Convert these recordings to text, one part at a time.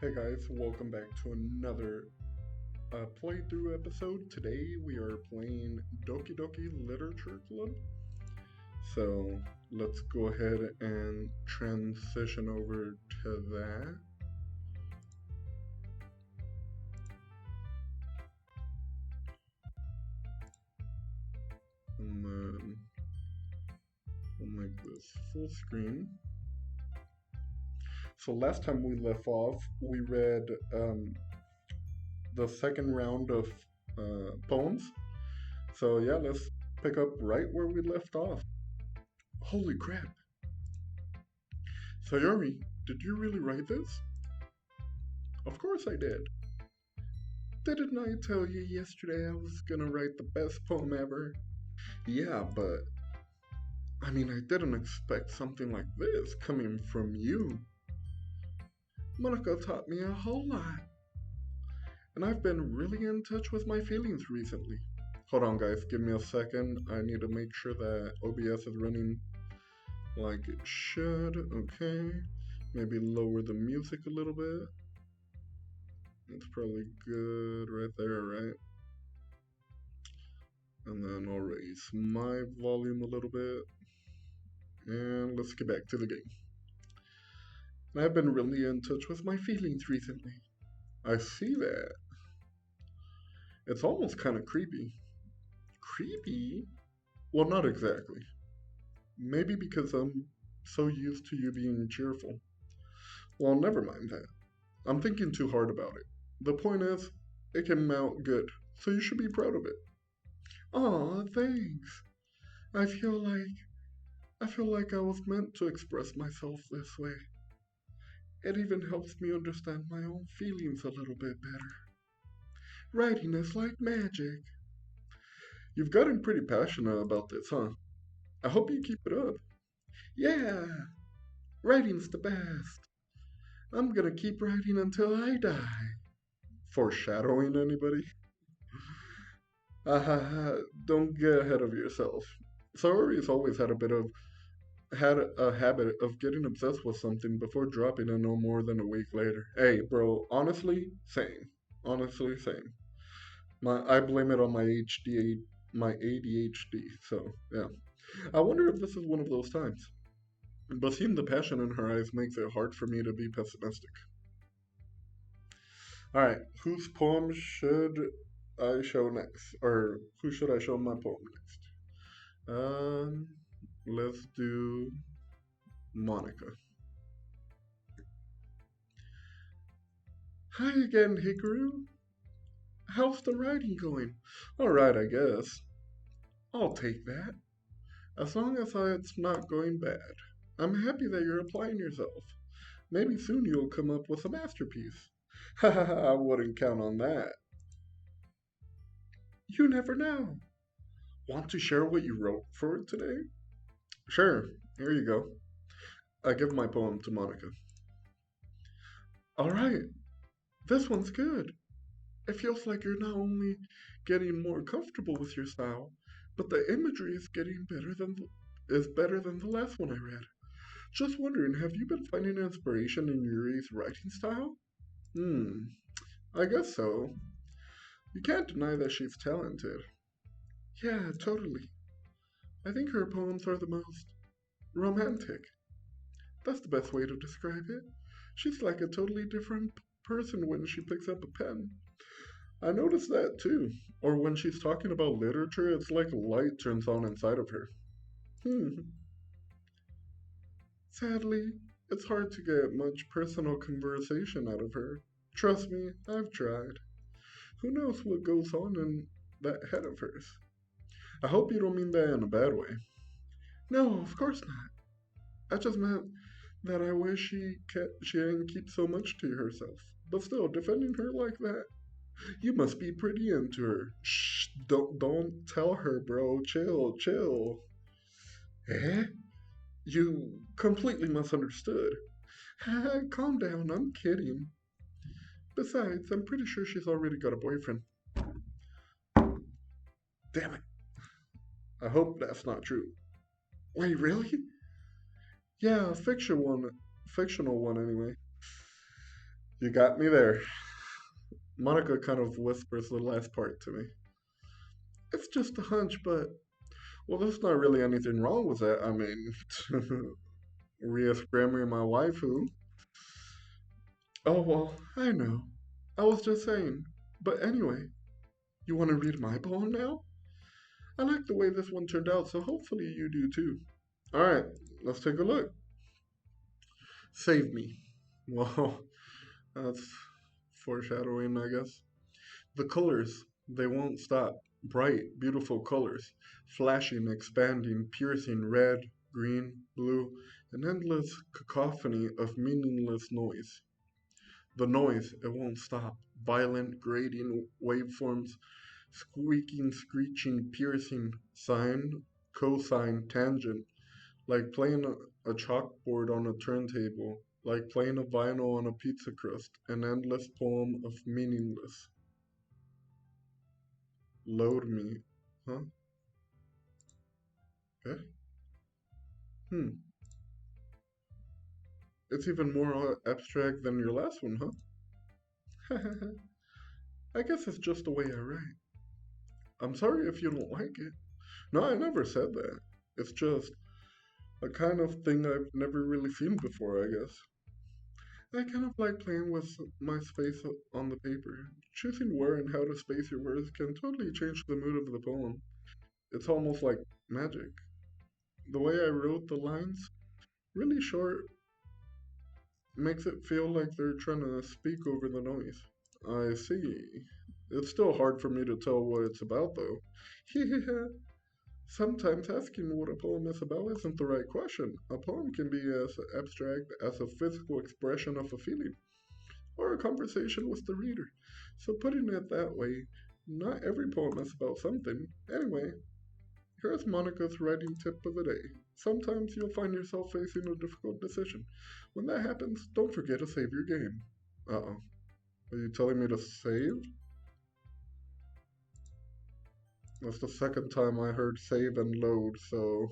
Hey guys, welcome back to another playthrough episode. Today we are playing Doki Doki Literature Club. So let's go ahead and transition over to that. And then we'll make this full screen. So last time we left off, we read the second round of poems. So yeah, let's pick up right where we left off. Holy crap. Sayori, did you really write this? Of course I did. Didn't I tell you yesterday I was gonna write the best poem ever? Yeah, but I mean, I didn't expect something like this coming from you. Monica taught me a whole lot, and I've been really in touch with my feelings recently. Hold on, guys, give me a second. I need to make sure that OBS is running like it should. Okay. Maybe lower the music a little bit. That's probably good right there, right? And then I'll raise my volume a little bit. And let's get back to the game. I've been really in touch with my feelings recently. I see that. It's almost kind of creepy. Creepy? Well, not exactly. Maybe because I'm so used to you being cheerful. Well, never mind that. I'm thinking too hard about it. The point is, it came out good, so you should be proud of it. Aw, thanks. I feel like I was meant to express myself this way. It even helps me understand my own feelings a little bit better. Writing is like magic. You've gotten pretty passionate about this, huh? I hope you keep it up. Yeah, writing's the best. I'm gonna keep writing until I die. Foreshadowing anybody? Don't get ahead of yourself. Saori's always had a habit of getting obsessed with something before dropping it no more than a week later. Hey, bro, honestly, same. Honestly, same. I blame it on my ADHD. So yeah, I wonder if this is one of those times. But seeing the passion in her eyes makes it hard for me to be pessimistic. All right, whose poem should I show next, or who should I show my poem next? Um, let's do Monica. Hi again, Hikaru. How's the writing going? Alright, I guess. I'll take that. As long as it's not going bad. I'm happy that you're applying yourself. Maybe soon you'll come up with a masterpiece. I wouldn't count on that. You never know. Want to share what you wrote for it today? Sure, here you go. I give my poem to Monica. Alright, this one's good. It feels like you're not only getting more comfortable with your style, but the imagery is better than the last one I read. Just wondering, have you been finding inspiration in Yuri's writing style? Hmm, I guess so. You can't deny that she's talented. Yeah, totally. I think her poems are the most romantic. That's the best way to describe it. She's like a totally different person when she picks up a pen. I noticed that too. Or when she's talking about literature, it's like a light turns on inside of her. Hmm. Sadly, it's hard to get much personal conversation out of her. Trust me, I've tried. Who knows what goes on in that head of hers? I hope you don't mean that in a bad way. No, of course not. I just meant that I wish she didn't keep so much to herself. But still, defending her like that, you must be pretty into her. Shh, don't tell her, bro. Chill, chill. Eh? You completely misunderstood. Calm down, I'm kidding. Besides, I'm pretty sure she's already got a boyfriend. Damn it. I hope that's not true. Wait, really? Yeah, fictional one anyway. You got me there. Monica kind of whispers the last part to me. It's just a hunch, but well, there's not really anything wrong with that. I mean, reaffirming my waifu. Oh well, I know. I was just saying. But anyway, you want to read my poem now? I like the way this one turned out, so hopefully you do too. Alright, let's take a look. Save me. Well, that's foreshadowing, I guess. The colors, they won't stop. Bright, beautiful colors. Flashing, expanding, piercing red, green, blue, an endless cacophony of meaningless noise. The noise, it won't stop. Violent, grating waveforms, squeaking, screeching, piercing, sine, cosine, tangent, like playing a chalkboard on a turntable, like playing a vinyl on a pizza crust, an endless poem of meaningless. Load me. Huh? Eh? Hmm. It's even more abstract than your last one, huh? I guess it's just the way I write. I'm sorry if you don't like it. No, I never said that. It's just a kind of thing I've never really seen before, I guess. I kind of like playing with my space on the paper. Choosing where and how to space your words can totally change the mood of the poem. It's almost like magic. The way I wrote the lines, really short, makes it feel like they're trying to speak over the noise. I see. It's still hard for me to tell what it's about, though. Sometimes asking what a poem is about isn't the right question. A poem can be as abstract as a physical expression of a feeling, or a conversation with the reader. So, putting it that way, not every poem is about something. Anyway, here's Monica's writing tip of the day. Sometimes you'll find yourself facing a difficult decision. When that happens, don't forget to save your game. Uh oh. Are you telling me to save? That's the second time I heard save and load, so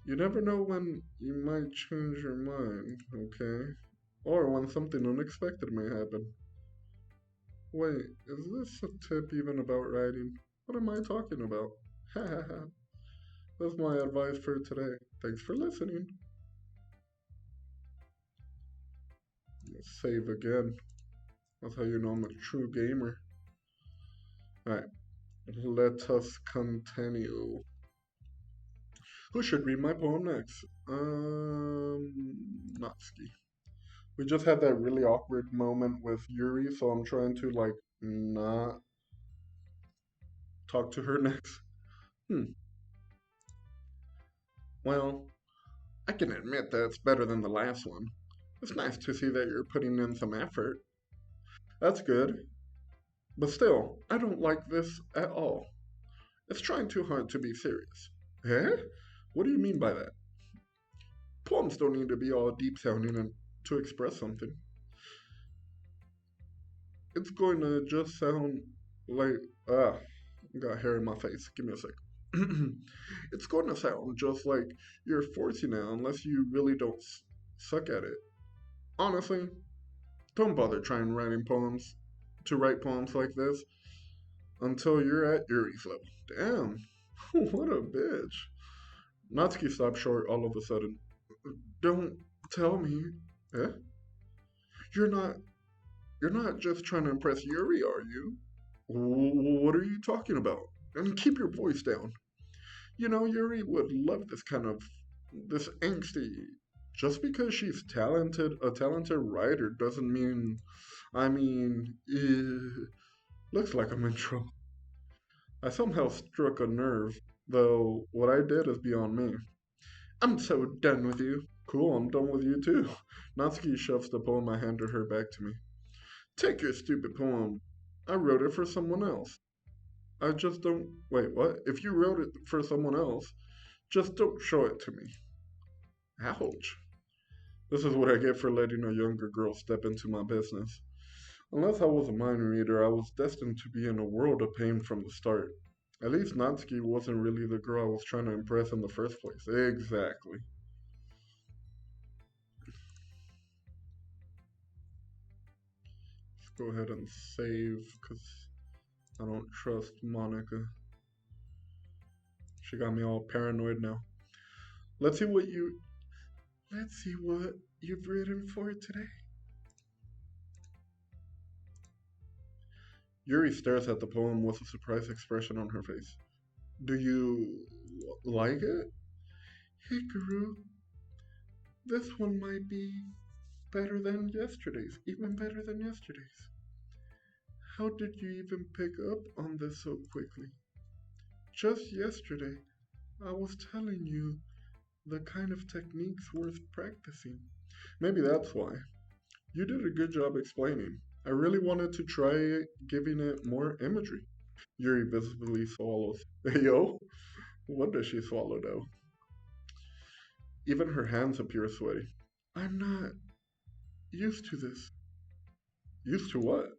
you never know when you might change your mind, okay? Or when something unexpected may happen. Wait, is this a tip even about writing? What am I talking about? Ha ha ha. That's my advice for today. Thanks for listening. Save again. That's how you know I'm a true gamer. Alright, let us continue. Who should read my poem next? Natsuki. We just had that really awkward moment with Yuri, so I'm trying to like not talk to her next. Hmm. Well, I can admit that it's better than the last one. It's nice to see that you're putting in some effort. That's good. But still, I don't like this at all. It's trying too hard to be serious. Eh? What do you mean by that? Poems don't need to be all deep sounding and to express something. It's going to just sound like ah, got hair in my face. Give me a sec. It's going to sound just like you're forcing it unless you really don't suck at it. Honestly, don't bother trying writing poems to write poems like this until you're at Yuri's level. Damn, what a bitch. Natsuki stopped short all of a sudden. Don't tell me. Eh? You're not you're not just trying to impress Yuri, are you? What are you talking about? And keep your voice down. You know, Yuri would love this angsty. Just because she's a talented writer doesn't mean, looks like I'm in trouble. I somehow struck a nerve, though what I did is beyond me. I'm so done with you. Cool, I'm done with you too. Natsuki shoves the poem I handed her back to me. Take your stupid poem. I wrote it for someone else. I just don't. Wait, what? If you wrote it for someone else, just don't show it to me. Ouch. This is what I get for letting a younger girl step into my business. Unless I was a mind reader, I was destined to be in a world of pain from the start. At least Natsuki wasn't really the girl I was trying to impress in the first place. Exactly. Go ahead and save because I don't trust Monica. She got me all paranoid now. Let's see what you let's see what you've written for today. Yuri stares at the poem with a surprised expression on her face. Do you like it? Hikaru, this one might be better than yesterday's, even better than yesterday's. How did you even pick up on this so quickly? Just yesterday, I was telling you the kind of techniques worth practicing. Maybe that's why. You did a good job explaining. I really wanted to try giving it more imagery. Yuri visibly swallows. Hey, yo, what does she swallow though? Even her hands appear sweaty. I'm not used to this. Used to what?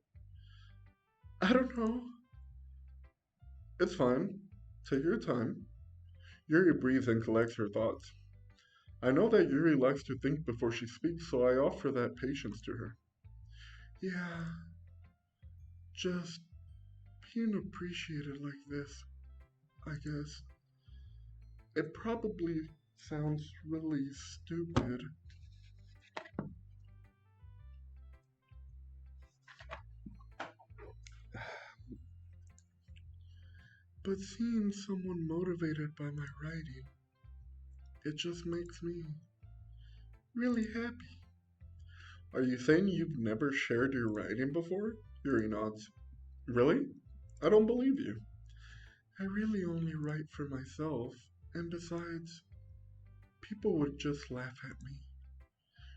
I don't know. It's fine. Take your time. Yuri breathes and collects her thoughts. I know that Yuri likes to think before she speaks, so I offer that patience to her. Yeah, just being appreciated like this, I guess. It probably sounds really stupid, but seeing someone motivated by my writing, it just makes me really happy. Are you saying you've never shared your writing before? Yuri nods. Really? I don't believe you. I really only write for myself, and besides, people would just laugh at me.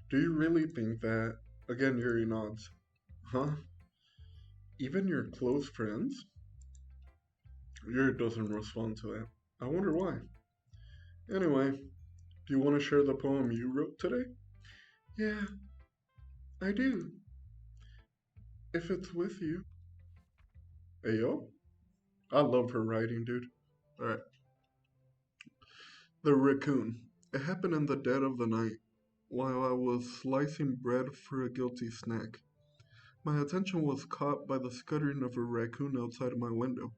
Do you really think that? Again, Yuri nods. Huh? Even your close friends? Yuri doesn't respond to that. I wonder why. Anyway, do you want to share the poem you wrote today? Yeah, I do. If it's with you. Hey yo, I love her writing, dude. Alright. The raccoon. It happened in the dead of the night, while I was slicing bread for a guilty snack. My attention was caught by the scuttering of a raccoon outside of my window.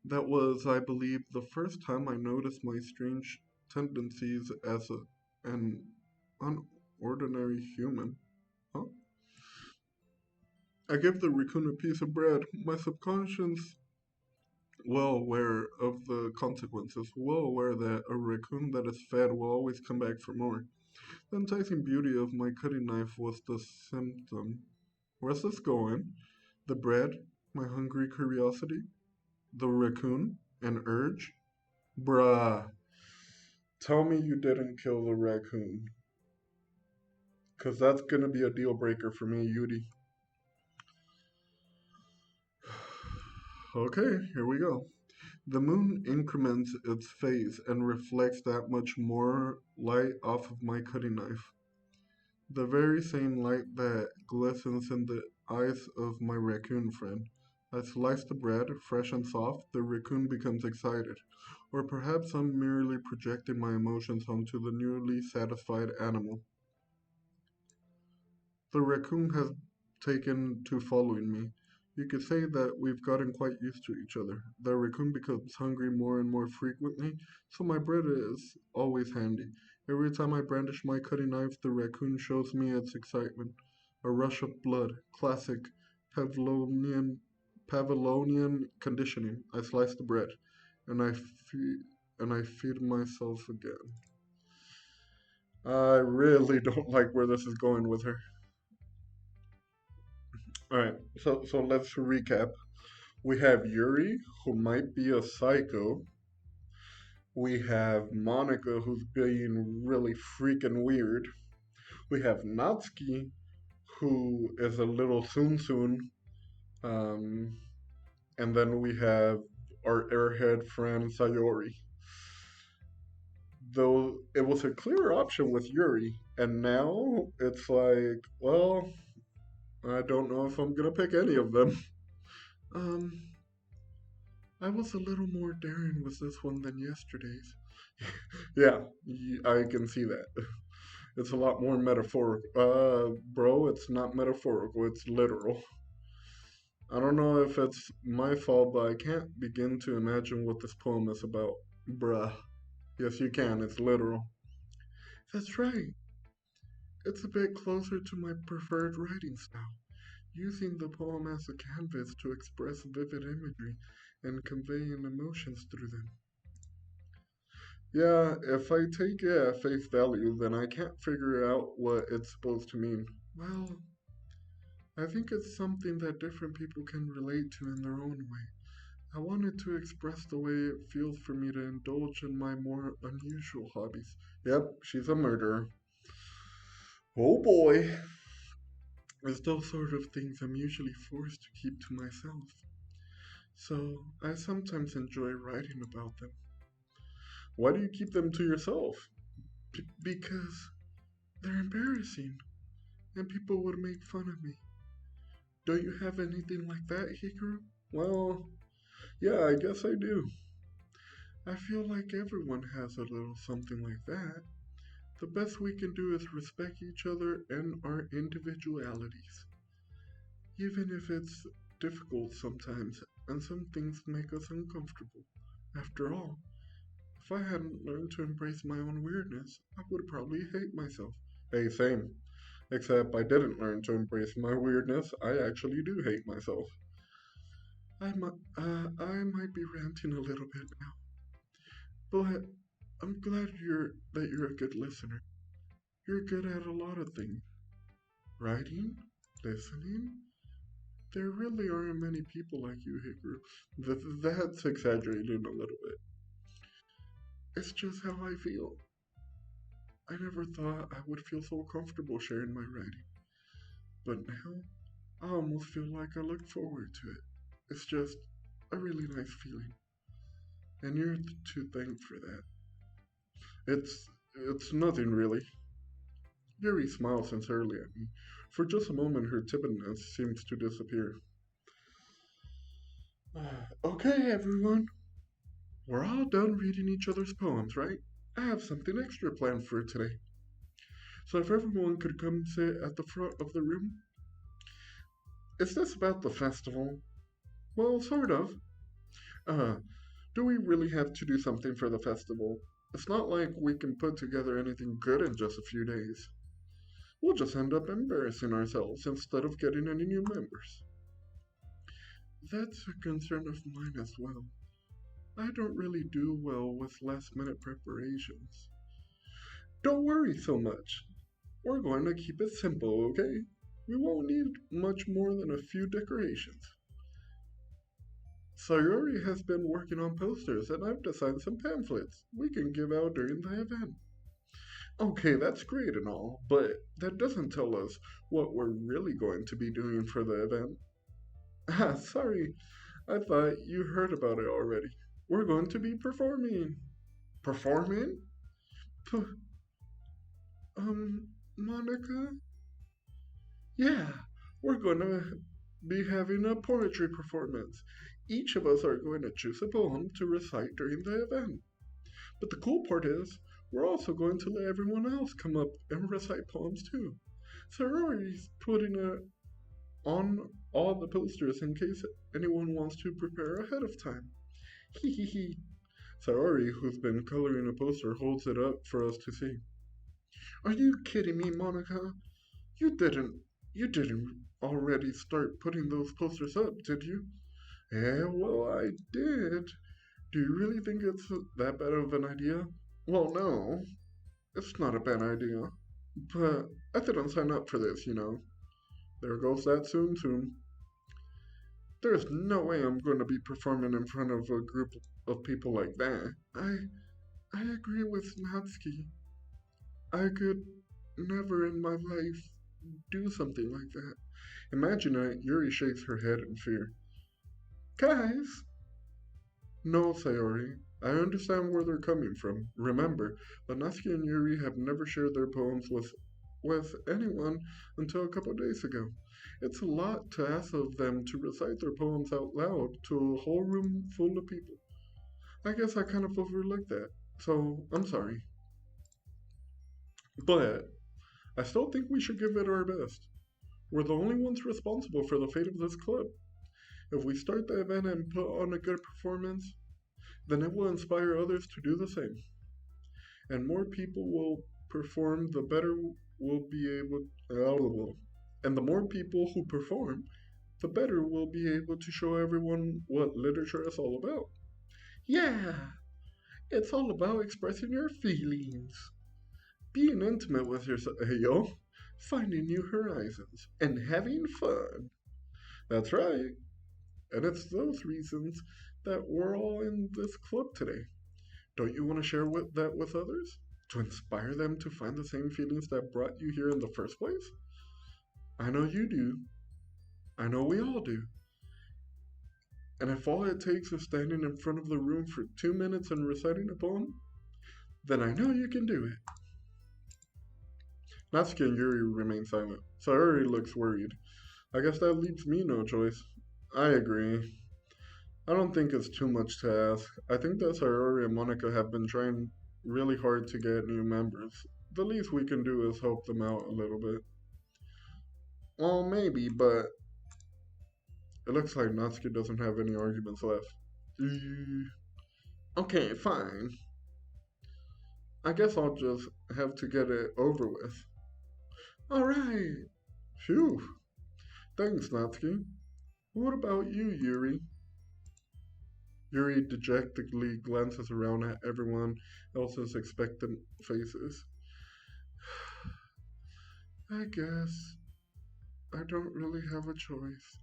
That was, I believe, the first time I noticed my strange tendencies as an unordinary human. Huh? I give the raccoon a piece of bread. My subconscious, well aware of the consequences, well aware that a raccoon that is fed will always come back for more. The enticing beauty of my cutting knife was the symptom. Where's this going? The bread, my hungry curiosity, the raccoon, an urge? Bruh, tell me you didn't kill the raccoon. Cause that's gonna be a deal breaker for me, Yudi. Okay, here we go. The moon increments its phase and reflects that much more light off of my cutting knife. The very same light that glistens in the eyes of my raccoon friend. I slice the bread, fresh and soft, the raccoon becomes excited. Or perhaps I'm merely projecting my emotions onto the newly satisfied animal. The raccoon has taken to following me. You could say that we've gotten quite used to each other. The raccoon becomes hungry more and more frequently, so my bread is always handy. Every time I brandish my cutting knife, the raccoon shows me its excitement. A rush of blood, classic Pavlovian, Pavlovian conditioning. I slice the bread, and I feed myself again. I really don't like where this is going with her. All right, so let's recap. We have Yuri, who might be a psycho. We have Monica, who's being really freaking weird. We have Natsuki, who is a little soon. Um, and then we have our airhead friend Sayori. Though it was a clear option with Yuri, and now it's like, well, I don't know if I'm gonna pick any of them. Um, I was a little more daring with this one than yesterday's. Yeah, I can see that. It's a lot more metaphorical. Bro, it's not metaphorical, it's literal. I don't know if it's my fault, but I can't begin to imagine what this poem is about. Bruh. Yes, you can, it's literal. That's right. It's a bit closer to my preferred writing style, using the poem as a canvas to express vivid imagery and conveying emotions through them. Yeah, if I take it at face value, then I can't figure out what it's supposed to mean. Well, I think it's something that different people can relate to in their own way. I wanted to express the way it feels for me to indulge in my more unusual hobbies. Yep, she's a murderer. Oh boy. It's those sort of things I'm usually forced to keep to myself. So I sometimes enjoy writing about them. Why do you keep them to yourself? Because they're embarrassing and people would make fun of me. Don't you have anything like that, Hikaru? Well, yeah, I guess I do. I feel like everyone has a little something like that. The best we can do is respect each other and our individualities, even if it's difficult sometimes and some things make us uncomfortable. After all, if I hadn't learned to embrace my own weirdness, I would probably hate myself. Hey, same. Except I didn't learn to embrace my weirdness. I actually do hate myself. I might be ranting a little bit now, but I'm glad you're a good listener. You're good at a lot of things. Writing, listening. There really aren't many people like you, Hikaru. That's exaggerating a little bit. It's just how I feel. I never thought I would feel so comfortable sharing my writing, but now I almost feel like I look forward to it. It's just a really nice feeling, and you're to thank for that. It's nothing really. Yuri smiles sincerely at me. For just a moment, her timidness seems to disappear. Okay, everyone. We're all done reading each other's poems, right? I have something extra planned for today. So if everyone could come sit at the front of the room. Is this about the festival? Well, sort of. Uh, do we really have to do something for the festival? It's not like we can put together anything good in just a few days. We'll just end up embarrassing ourselves instead of getting any new members. That's a concern of mine as well. I don't really do well with last minute preparations. Don't worry so much. We're going to keep it simple, okay? We won't need much more than a few decorations. Sayori has been working on posters and I've designed some pamphlets we can give out during the event. Okay, that's great and all, but that doesn't tell us what we're really going to be doing for the event. Ah, sorry, I thought you heard about it already. We're going to be performing. Performing? P- Monica? Yeah, we're gonna be having a poetry performance. Each of us are going to choose a poem to recite during the event. But the cool part is, we're also going to let everyone else come up and recite poems too. Sorority's putting it on all the posters in case anyone wants to prepare ahead of time. Hee hee hee. Saori, who's been coloring a poster, holds it up for us to see. Are you kidding me, Monica? You didn't you didn't already start putting those posters up, did you? Well, I did. Do you really think it's that bad of an idea? Well, no, it's not a bad idea. But I didn't sign up for this, you know. There goes that soon. There's no way I'm going to be performing in front of a group of people like that. I agree with Natsuki. I could never in my life do something like that. Imagine it, Yuri shakes her head in fear. Guys! No, Sayori. I understand where they're coming from. Remember, but Natsuki and Yuri have never shared their poems with anyone until a couple of days ago. It's a lot to ask of them to recite their poems out loud to a whole room full of people. I guess I kind of overlooked that, so I'm sorry. But I still think we should give it our best. We're the only ones responsible for the fate of this club. If we start the event and put on a good performance, then it will inspire others to do the same. And more people will perform, the better we'll be able. And the more people who perform, the better we'll be able to show everyone what literature is all about. Yeah, it's all about expressing your feelings, being intimate with yourself, finding new horizons, and having fun. That's right. And it's those reasons that we're all in this club today. Don't you want to share that with others? To inspire them to find the same feelings that brought you here in the first place? I know you do. I know we all do. And if all it takes is standing in front of the room for 2 minutes and reciting a poem, then I know you can do it. Natsuki and Yuri remain silent. Sayori looks worried. I guess that leaves me no choice. I agree. I don't think it's too much to ask. I think that Sayori and Monica have been trying really hard to get new members. The least we can do is help them out a little bit. Well, maybe, but it looks like Natsuki doesn't have any arguments left. Okay, fine. I guess I'll just have to get it over with. Alright. Phew. Thanks, Natsuki. What about you, Yuri? Yuri dejectedly glances around at everyone else's expectant faces. I guess I don't really have a choice.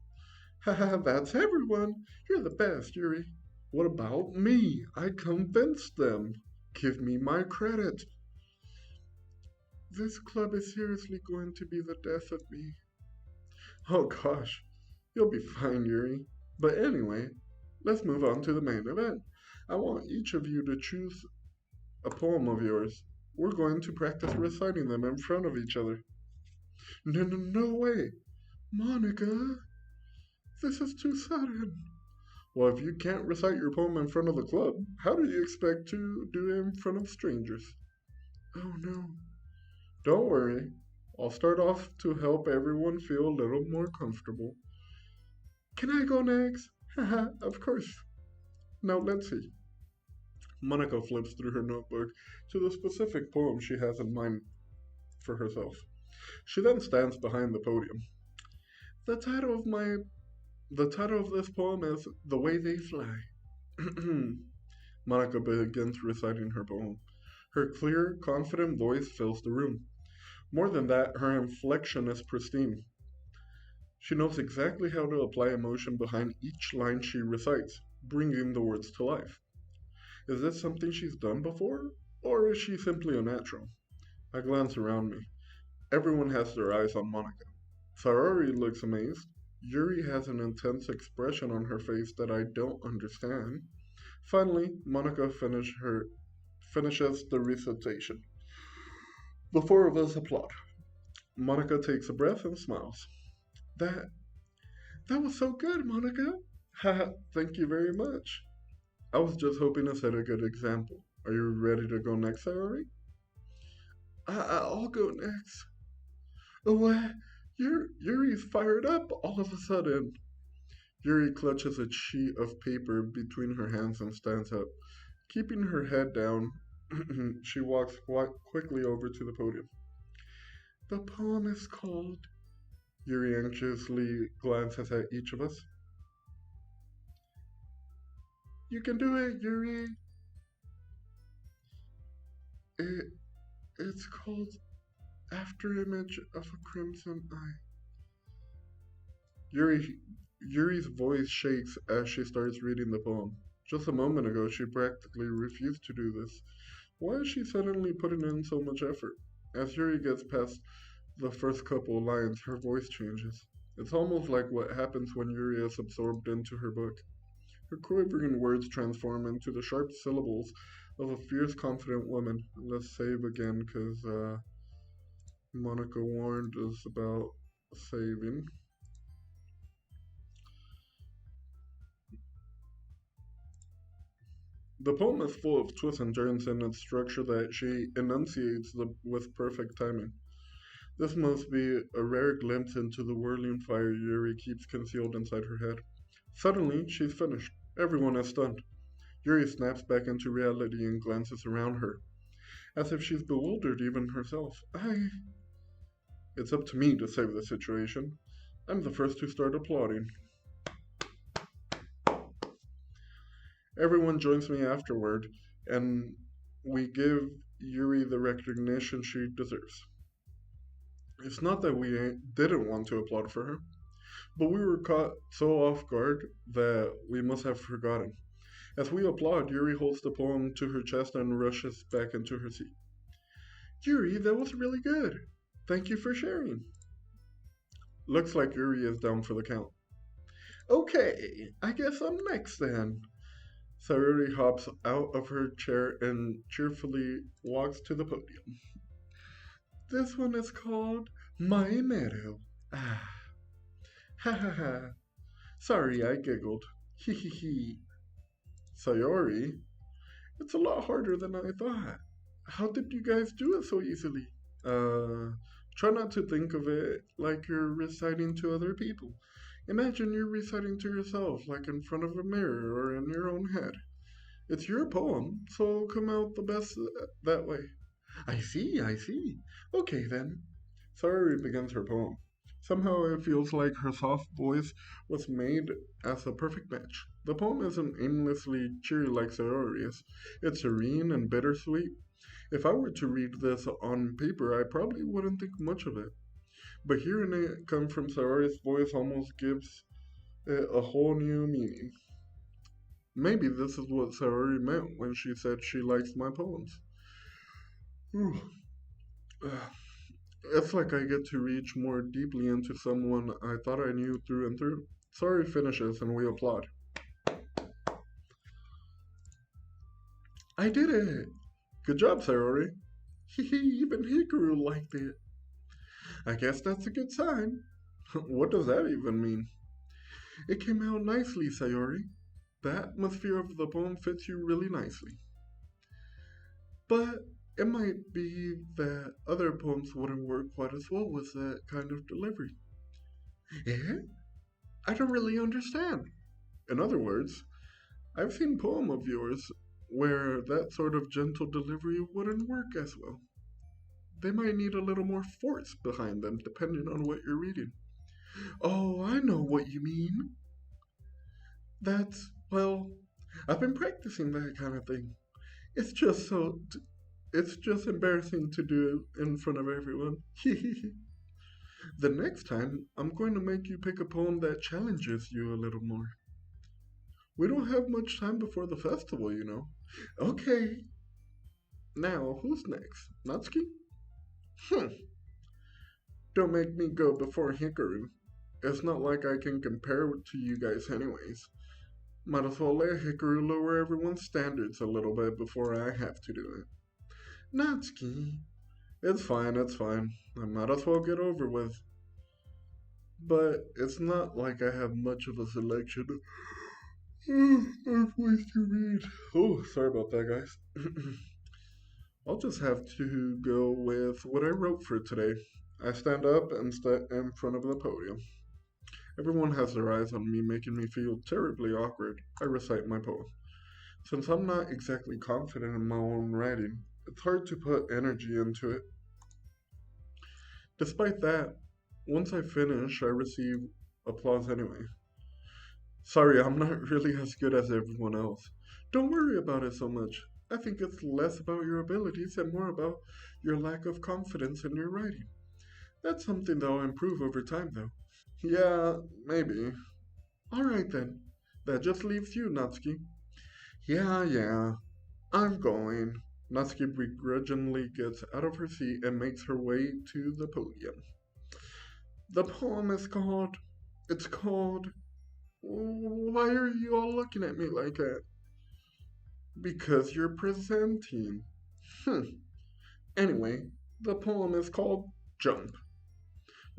Haha, that's everyone. You're the best, Yuri. What about me? I convinced them. Give me my credit. This club is seriously going to be the death of me. Oh gosh, you'll be fine, Yuri. But anyway, let's move on to the main event. I want each of you to choose a poem of yours. We're going to practice reciting them in front of each other. No, no, no way. Monica, this is too sudden. Well, if you can't recite your poem in front of the club, how do you expect to do it in front of strangers? Oh no. Don't worry. I'll start off to help everyone feel a little more comfortable. Can I go next? Haha, of course. Now let's see. Monica flips through her notebook to the specific poem she has in mind for herself. She then stands behind the podium. The title of this poem is The Way They Fly. Monica begins reciting her poem. Her clear, confident voice fills the room. More than that, her inflection is pristine. She knows exactly how to apply emotion behind each line she recites, bringing the words to life. Is this something she's done before, or is she simply a natural? I glance around me. Everyone has their eyes on Monica. Sarori looks amazed. Yuri has an intense expression on her face that I don't understand. Finally, Monica finishes the recitation. The four of us applaud. Monica takes a breath and smiles. That that was so good, Monica. Haha, thank you very much. I was just hoping to set a good example. Are you ready to go next, Sarori? I'll go next. What? Yuri's fired up all of a sudden. Yuri clutches a sheet of paper between her hands and stands up. Keeping her head down, she walks quickly over to the podium. The poem is called. Yuri anxiously glances at each of us. You can do it, Yuri. It, it's called Afterimage of a Crimson Eye. Yuri's voice shakes as she starts reading the poem. Just a moment ago, she practically refused to do this. Why is she suddenly putting in so much effort? As Yuri gets past the first couple lines, her voice changes. It's almost like what happens when Yuri is absorbed into her book. Her quivering words transform into the sharp syllables of a fierce, confident woman. Let's save again, because Monica warned us about saving. The poem is full of twists and turns in its structure that she enunciates with perfect timing. This must be a rare glimpse into the whirling fire Yuri keeps concealed inside her head. Suddenly, she's finished. Everyone is stunned. Yuri snaps back into reality and glances around her, as if she's bewildered even herself. It's up to me to save the situation. I'm the first to start applauding. Everyone joins me afterward, and we give Yuri the recognition she deserves. It's not that we didn't want to applaud for her, but we were caught so off guard that we must have forgotten. As we applaud, Yuri holds the poem to her chest and rushes back into her seat. Yuri, that was really good. Thank you for sharing. Looks like Yuri is down for the count. Okay, I guess I'm next then. Sayuri hops out of her chair and cheerfully walks to the podium. This one is called My Meadow. Ah, ha ha ha. Sorry, I giggled. Hee hee hee. Sayori, it's a lot harder than I thought. How did you guys do it so easily? Uh, Try not to think of it like you're reciting to other people. Imagine you're reciting to yourself, like in front of a mirror or in your own head. It's your poem, so it'll come out the best that way. I see. Okay then. Sayori begins her poem. Somehow it feels like her soft voice was made as a perfect match. The poem isn't aimlessly cheery like Sayori's. It's serene and bittersweet. If I were to read this on paper, I probably wouldn't think much of it. But hearing it come from Sayori's voice almost gives it a whole new meaning. Maybe this is what Sayori meant when she said she likes my poems. Whew. It's like I get to reach more deeply into someone I thought I knew through and through. Sayori finishes and we applaud. I did it! Good job, Sayori. Even Hikaru liked it. I guess that's a good sign. What does that even mean? It came out nicely, Sayori. The atmosphere of the poem fits you really nicely. But it might be that other poems wouldn't work quite as well with that kind of delivery. Eh? I don't really understand. In other words, I've seen poems of yours where that sort of gentle delivery wouldn't work as well. They might need a little more force behind them depending on what you're reading. Oh, I know what you mean. Well, I've been practicing that kind of thing. It's just so, it's just embarrassing to do it in front of everyone. The next time, I'm going to make you pick a poem that challenges you a little more. We don't have much time before the festival, you know. Okay. Now, who's next? Natsuki? Hmm. Don't make me go before Hikaru. It's not like I can compare to you guys anyways. Might as well let Hikaru lower everyone's standards a little bit before I have to do it. Natsuki. It's fine. I might as well get over with. But it's not like I have much of a selection. I've ways to read. Oh, sorry about that, guys. I'll just have to go with what I wrote for today. I stand up and stand in front of the podium. Everyone has their eyes on me, making me feel terribly awkward. I recite my poem. Since I'm not exactly confident in my own writing, it's hard to put energy into it. Despite that, once I finish, I receive applause anyway. Sorry, I'm not really as good as everyone else. Don't worry about it so much. I think it's less about your abilities and more about your lack of confidence in your writing. That's something that will improve over time, though. Yeah, maybe. Alright then. That just leaves you, Natsuki. Yeah. I'm going. Natsuki begrudgingly gets out of her seat and makes her way to the podium. The poem is called. It's called. Why are you all looking at me like that? Because you're presenting. Hmm. Anyway, the poem is called Jump.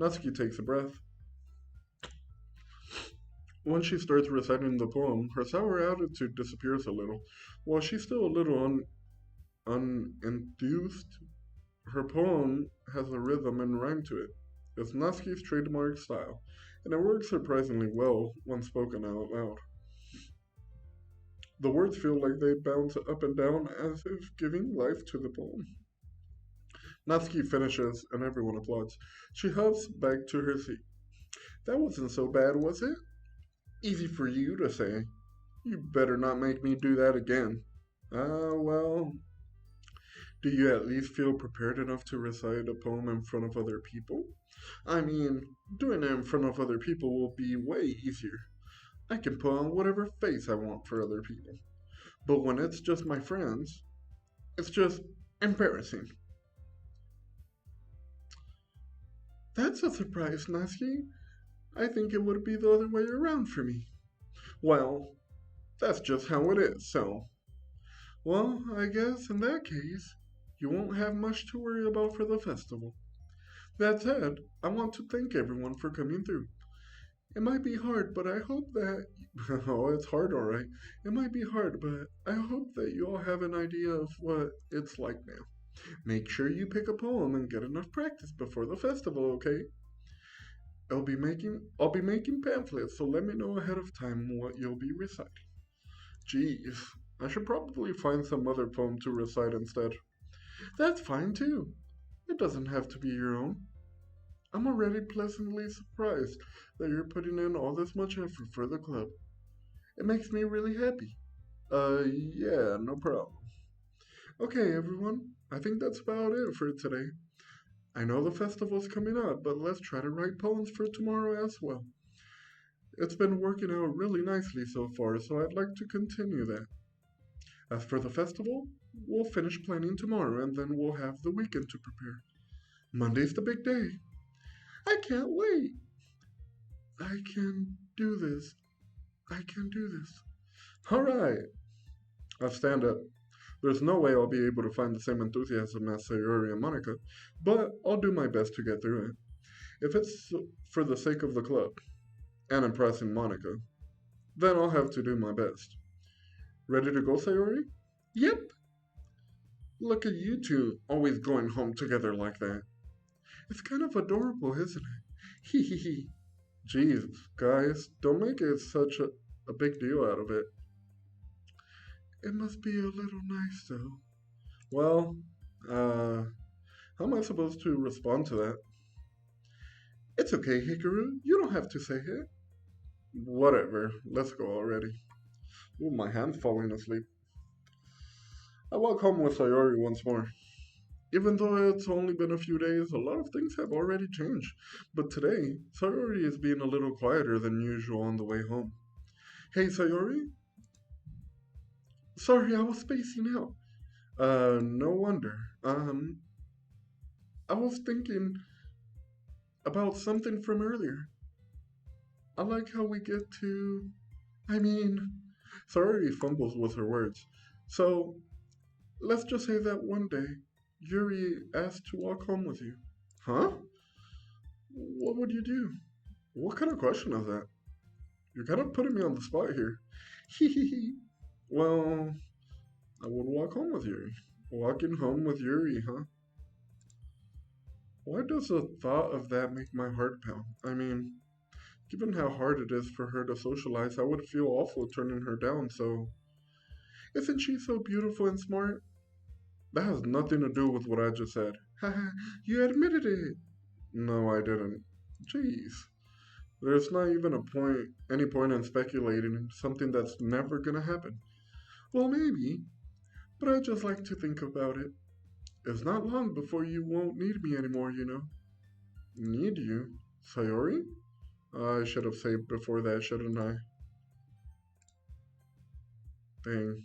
Natsuki takes a breath. When she starts reciting the poem, her sour attitude disappears a little. While she's still a little unenthused, her poem has a rhythm and rhyme to it. It's Natsuki's trademark style. and it works surprisingly well when spoken out loud. The words feel like they bounce up and down as if giving life to the poem. Natsuki finishes and everyone applauds. She hops back to her seat. That wasn't so bad, was it? Easy for you to say. You better not make me do that again. Well, do you at least feel prepared enough to recite a poem in front of other people? I mean, doing it in front of other people will be way easier. I can put on whatever face I want for other people. But when it's just my friends, it's just embarrassing. That's a surprise, Natsuki. I think it would be the other way around for me. Well, that's just how it is, so. Well, I guess in that case, you won't have much to worry about for the festival. That said, I want to thank everyone for coming through. It might be hard, but I hope that. Oh, it's hard, alright. It might be hard, but I hope that you all have an idea of what it's like now. Make sure you pick a poem and get enough practice before the festival, okay? I'll be making pamphlets, so let me know ahead of time what you'll be reciting. Geez, I should probably find some other poem to recite instead. That's fine too. It doesn't have to be your own. I'm already pleasantly surprised that you're putting in all this much effort for the club. It makes me really happy. Yeah, no problem. Okay, everyone, I think that's about it for today. I know the festival's coming up, but let's try to write poems for tomorrow as well. It's been working out really nicely so far, so I'd like to continue that. As for the festival, we'll finish planning tomorrow and then we'll have the weekend to prepare. Monday's the big day. I can't wait. I can do this. I can do this. Alright. I stand up. There's no way I'll be able to find the same enthusiasm as Sayori and Monica, but I'll do my best to get through it. If it's for the sake of the club and impressing Monica, then I'll have to do my best. Ready to go, Sayori? Yep. Look at you two always going home together like that. It's kind of adorable, isn't it? Hee hee hee. Jeez, guys, don't make it such a big deal out of it. It must be a little nice, though. Well, how am I supposed to respond to that? It's okay, Hikaru. You don't have to say it. Whatever. Let's go already. Ooh, my hand's falling asleep. I walk home with Sayori once more. Even though it's only been a few days, a lot of things have already changed. But today, Sayori is being a little quieter than usual on the way home. Hey, Sayori? Sorry, I was spacing out. No wonder. I was thinking about something from earlier. I like how we get to. I mean, Sayori fumbles with her words. So, let's just say that one day, Yuri asked to walk home with you. Huh? What would you do? What kind of question is that? You're kind of putting me on the spot here. Hee hee hee. Well, I would walk home with Yuri. Walking home with Yuri, huh? Why does the thought of that make my heart pound? I mean, given how hard it is for her to socialize, I would feel awful turning her down, so. Isn't she so beautiful and smart? That has nothing to do with what I just said. Haha, you admitted it. No, I didn't. Jeez. There's not even any point in speculating in something that's never gonna happen. Well, maybe, but I just like to think about it. It's not long before you won't need me anymore, you know. Need you? Sayori? I should have saved before that, shouldn't I? Dang.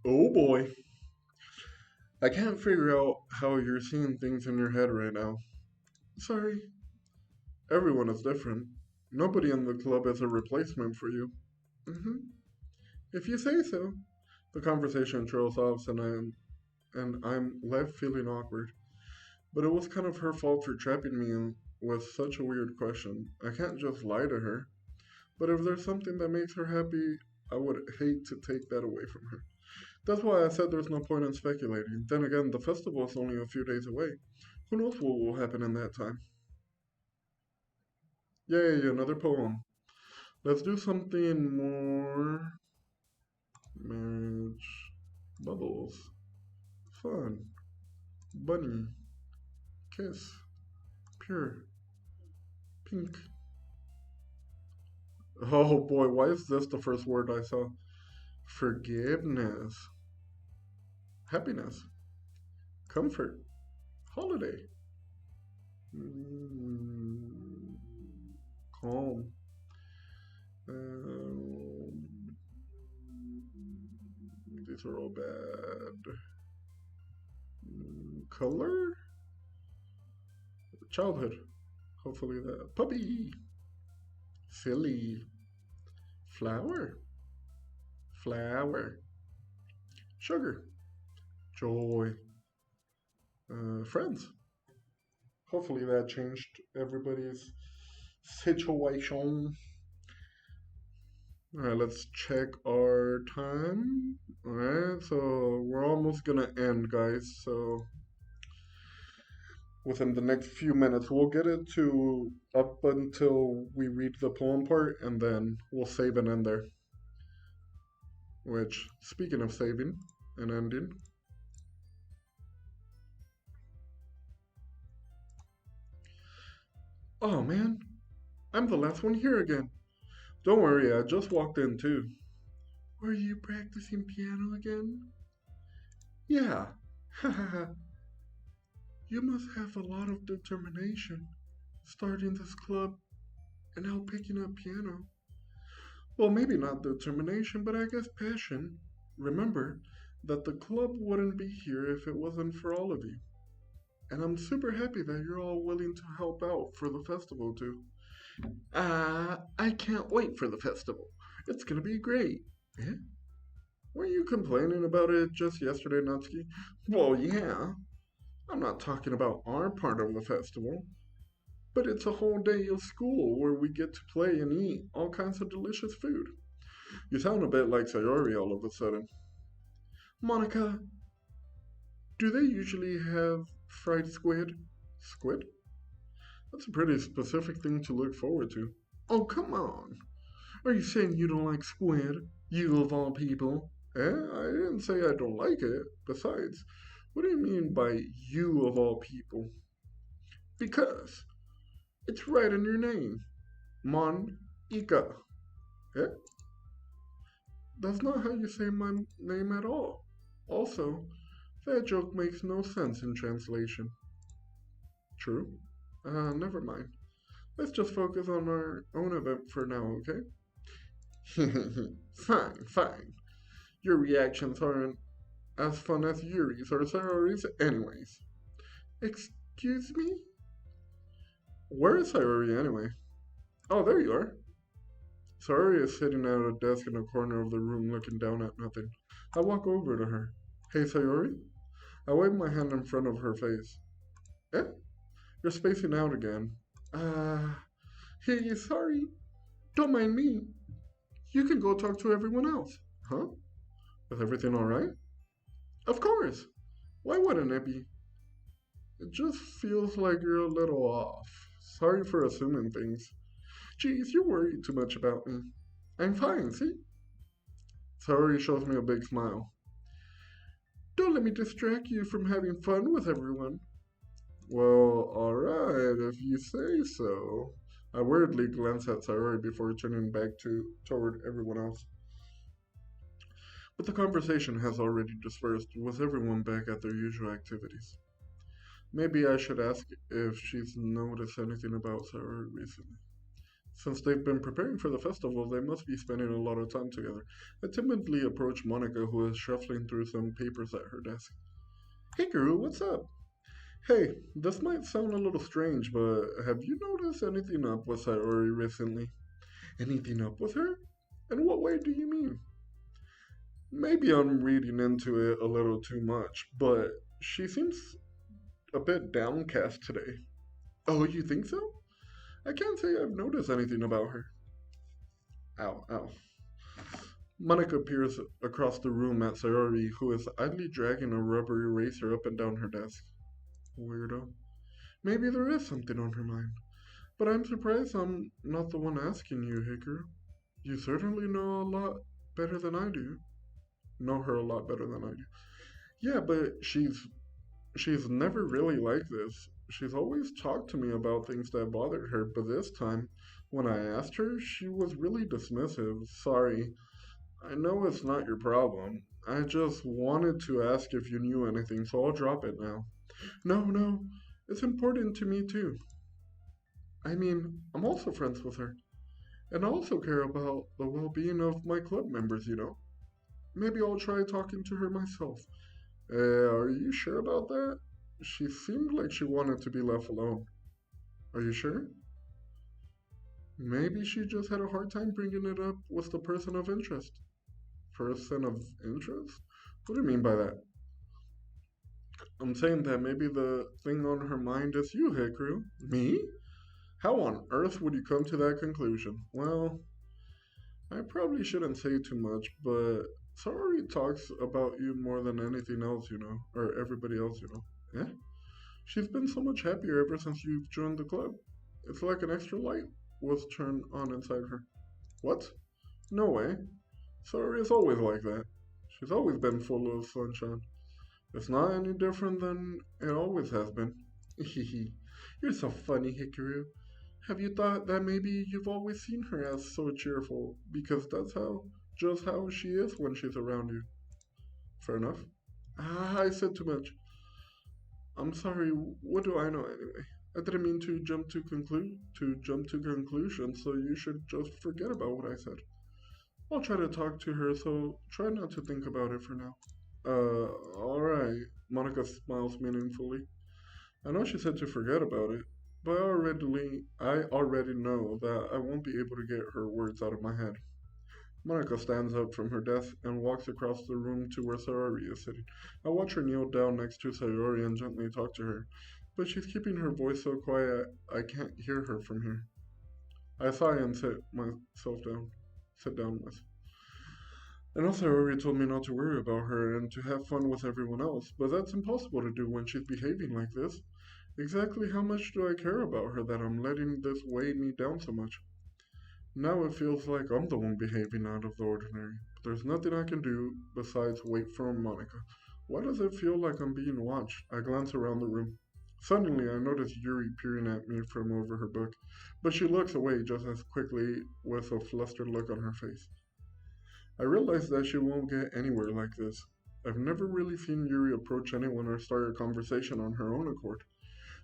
Oh boy. I can't figure out how you're seeing things in your head right now. Sorry. Everyone is different. Nobody in the club is a replacement for you. Mm-hmm. If you say so. The conversation trails off and I'm left feeling awkward. But it was kind of her fault for trapping me in with such a weird question. I can't just lie to her. But if there's something that makes her happy, I would hate to take that away from her. That's why I said there's no point in speculating. Then again, the festival is only a few days away. Who knows what will happen in that time? Yay, another poem. Let's do something more marriage, bubbles, fun, bunny, kiss, pure, pink. Oh boy, why is this the first word I saw? Forgiveness, happiness, comfort, holiday, mm, calm, um, these are all bad. Color, childhood, hopefully that. Puppy, silly, flower, flower, sugar, joy, friends. Hopefully that changed everybody's situation. All right, let's check our time. All right, so we're almost gonna end, guys. So within the next few minutes, we'll get it to up until we read the poem part, and then we'll save and end there. Which, speaking of saving and ending, oh man, I'm the last one here again. Don't worry, I just walked in too. Were you practicing piano again? Yeah. You must have a lot of determination, starting this club and now picking up piano. Well, maybe not determination, but I guess passion. Remember that the club wouldn't be here if it wasn't for all of you. And I'm super happy that you're all willing to help out for the festival too. I can't wait for the festival. It's gonna be great. Yeah? Were you complaining about it just yesterday, Natsuki? Well, yeah. I'm not talking about our part of the festival, but it's a whole day of school where we get to play and eat all kinds of delicious food. You sound a bit like Sayori all of a sudden. Monica, do they usually have fried squid? Squid? That's a pretty specific thing to look forward to. Oh, come on. Are you saying you don't like squid? You of all people? I didn't say I don't like it. Besides, what do you mean by you of all people? Because it's right in your name. Mon Ika. Eh? That's not how you say my name at all. Also, that joke makes no sense in translation. True. Never mind. Let's just focus on our own event for now, okay? Fine, fine. Your reactions aren't as fun as Yuri's or Sayori's anyways. Excuse me? Where is Sayori anyway? Oh, there you are. Sayori is sitting at a desk in a corner of the room looking down at nothing. I walk over to her. Hey, Sayori? I wave my hand in front of her face. Eh? You're spacing out again. Hey, sorry. Don't mind me. You can go talk to everyone else. Huh? Is everything alright? Of course. Why wouldn't it be? It just feels like you're a little off. Sorry for assuming things. Geez, you worry too much about me. I'm fine, see? Sayori shows me a big smile. Don't let me distract you from having fun with everyone. Well, alright, if you say so. I weirdly glance at Sayori before turning back toward everyone else. But the conversation has already dispersed, with everyone back at their usual activities. Maybe I should ask if she's noticed anything about Sayori recently. Since they've been preparing for the festival, they must be spending a lot of time together. I timidly approach Monica, who is shuffling through some papers at her desk. Hey, Guru, what's up? Hey, this might sound a little strange, but have you noticed anything up with Sayori recently? Anything up with her? In what way do you mean? Maybe I'm reading into it a little too much, but she seems a bit downcast today. Oh, you think so? I can't say I've noticed anything about her. Ow, ow. Monica peers across the room at Sayori, who is idly dragging a rubber eraser up and down her desk. Weirdo. Maybe there is something on her mind. But I'm surprised I'm not the one asking you, Hikaru. You certainly know a lot better than I do. Know her a lot better than I do. Yeah, but she's never really like this. She's always talked to me about things that bothered her, but this time, when I asked her, she was really dismissive. Sorry, I know it's not your problem. I just wanted to ask if you knew anything, so I'll drop it now. No, no, it's important to me too. I mean, I'm also friends with her, and I also care about the well being of my club members. Maybe I'll try talking to her myself. Are you sure about that? She seemed like she wanted to be left alone. Are you sure? Maybe she just had a hard time bringing it up with the person of interest. Person of interest? What do you mean by that? I'm saying that maybe the thing on her mind is you, Hikaru. Me? How on earth would you come to that conclusion? Well, I probably shouldn't say too much, but Sorori talks about you more than anything else, or everybody else. Yeah? She's been so much happier ever since you've joined the club. It's like an extra light was turned on inside her. What? No way. Sorry is always like that. She's always been full of sunshine. It's not any different than it always has been. Hehe. You're so funny, Hikaru. Have you thought that maybe you've always seen her as so cheerful because that's just how she is when she's around you? Fair enough. Ah, I said too much. I'm sorry, what do I know anyway? I didn't mean to jump to conclusions, so you should just forget about what I said. I'll try to talk to her, so try not to think about it for now. Alright. Monica smiles meaningfully. I know she said to forget about it, but I already know that I won't be able to get her words out of my head. Monica stands up from her desk and walks across the room to where Sayori is sitting. I watch her kneel down next to Sayori and gently talk to her, but she's keeping her voice so quiet I can't hear her from here. I sigh and sit down myself. I know Sayori told me not to worry about her and to have fun with everyone else, but that's impossible to do when she's behaving like this. Exactly how much do I care about her that I'm letting this weigh me down so much? Now it feels like I'm the one behaving out of the ordinary. But there's nothing I can do besides wait for Monica. Why does it feel like I'm being watched? I glance around the room. Suddenly, I notice Yuri peering at me from over her book, but she looks away just as quickly with a flustered look on her face. I realize that she won't get anywhere like this. I've never really seen Yuri approach anyone or start a conversation on her own accord,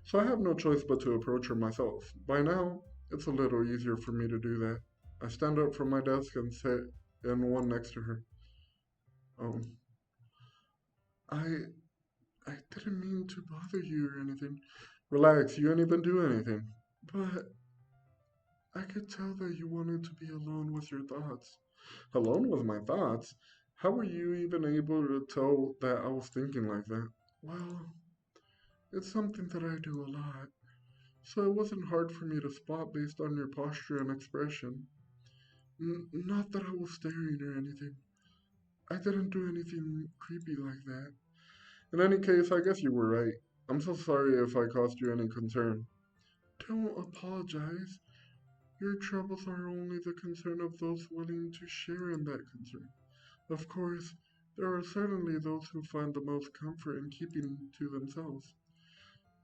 so I have no choice but to approach her myself. By now, it's a little easier for me to do that. I stand up from my desk and sit in one next to her. Um, I I didn't mean to bother you or anything. Relax, you didn't even do anything. But I could tell that you wanted to be alone with your thoughts. Alone with my thoughts? How were you even able to tell that I was thinking like that? Well, it's something that I do a lot, so it wasn't hard for me to spot based on your posture and expression. Not that I was staring or anything. I didn't do anything creepy like that. In any case, I guess you were right. I'm so sorry if I caused you any concern. Don't apologize. Your troubles are only the concern of those willing to share in that concern. Of course, there are certainly those who find the most comfort in keeping to themselves.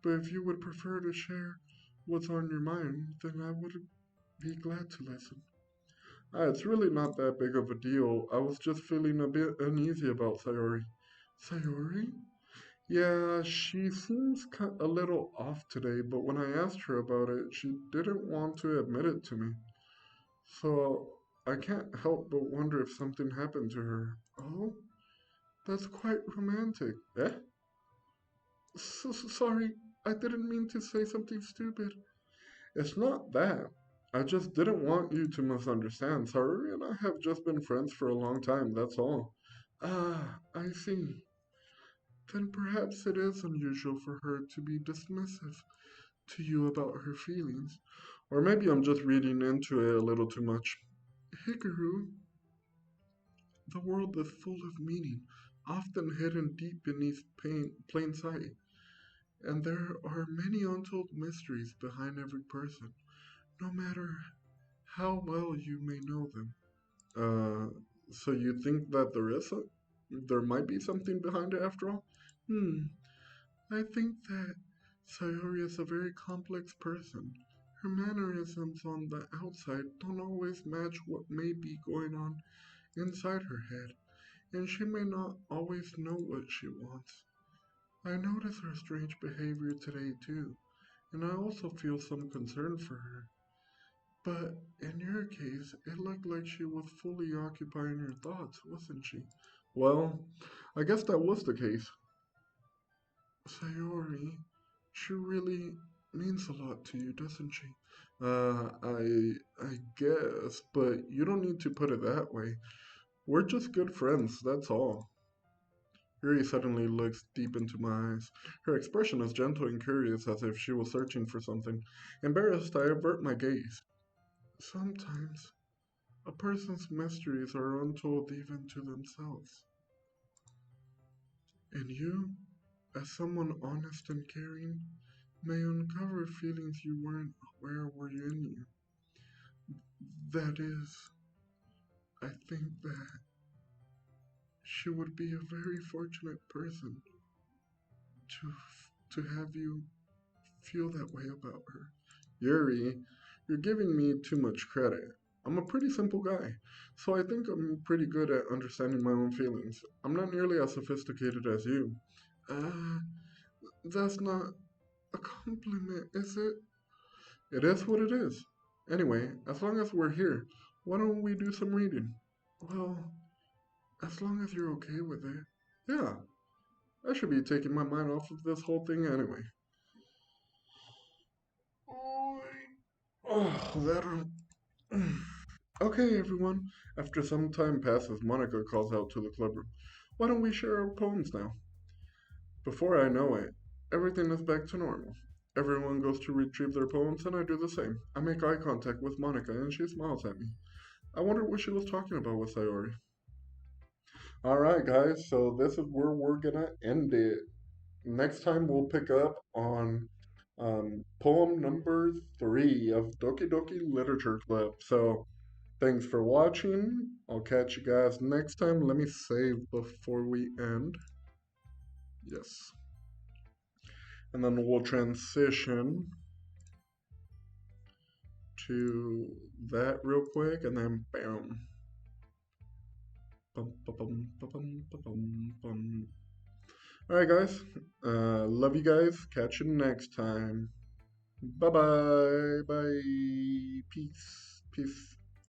But if you would prefer to share what's on your mind, then I would be glad to listen. It's really not that big of a deal. I was just feeling a bit uneasy about Sayori. Sayori? Yeah, she seems a little off today, but when I asked her about it, she didn't want to admit it to me. So I can't help but wonder if something happened to her. Oh, that's quite romantic. Eh? Sorry, I didn't mean to say something stupid. It's not that. I just didn't want you to misunderstand. Saru and I have just been friends for a long time, that's all. Ah, I see. Then perhaps it is unusual for her to be dismissive to you about her feelings. Or maybe I'm just reading into it a little too much. Hikaru, the world is full of meaning, often hidden deep beneath plain sight. And there are many untold mysteries behind every person, no matter how well you may know them. Uh, so you think that there might be something behind it after all? Hmm, I think that Sayori is a very complex person. Her mannerisms on the outside don't always match what may be going on inside her head, and she may not always know what she wants. I notice her strange behavior today too, and I also feel some concern for her. But in your case, it looked like she was fully occupying your thoughts, wasn't she? Well, I guess that was the case. Sayori, she really means a lot to you, doesn't she? I guess, but you don't need to put it that way. We're just good friends, that's all. Yuri suddenly looks deep into my eyes. Her expression is gentle and curious, as if she was searching for something. Embarrassed, I avert my gaze. Sometimes, a person's mysteries are untold even to themselves. And you, as someone honest and caring, may uncover feelings you weren't aware were in you. That is, I think that she would be a very fortunate person to have you feel that way about her. Yuri, you're giving me too much credit. I'm a pretty simple guy, so I think I'm pretty good at understanding my own feelings. I'm not nearly as sophisticated as you. Uh, that's not a compliment, is it? It is what it is. Anyway, as long as we're here, why don't we do some reading? Well, as long as you're okay with it. Yeah, I should be taking my mind off of this whole thing anyway. Oh, that. Okay, everyone. After some time passes, Monica calls out to the clubroom. Why don't we share our poems now? Before I know it, everything is back to normal. Everyone goes to retrieve their poems, and I do the same. I make eye contact with Monica, and she smiles at me. I wonder what she was talking about with Sayori. Alright, guys, so this is where we're gonna end it. Next time, we'll pick up on poem number 3 of Doki Doki Literature Club. So, thanks for watching. I'll catch you guys next time. Let me save before we end. Yes. And then we'll transition to that real quick and then bam. Bum, ba, bum, ba, bum, ba, bum, bum. Alright, guys. Love you guys. Catch you next time. Bye bye. Bye. Peace. Peace.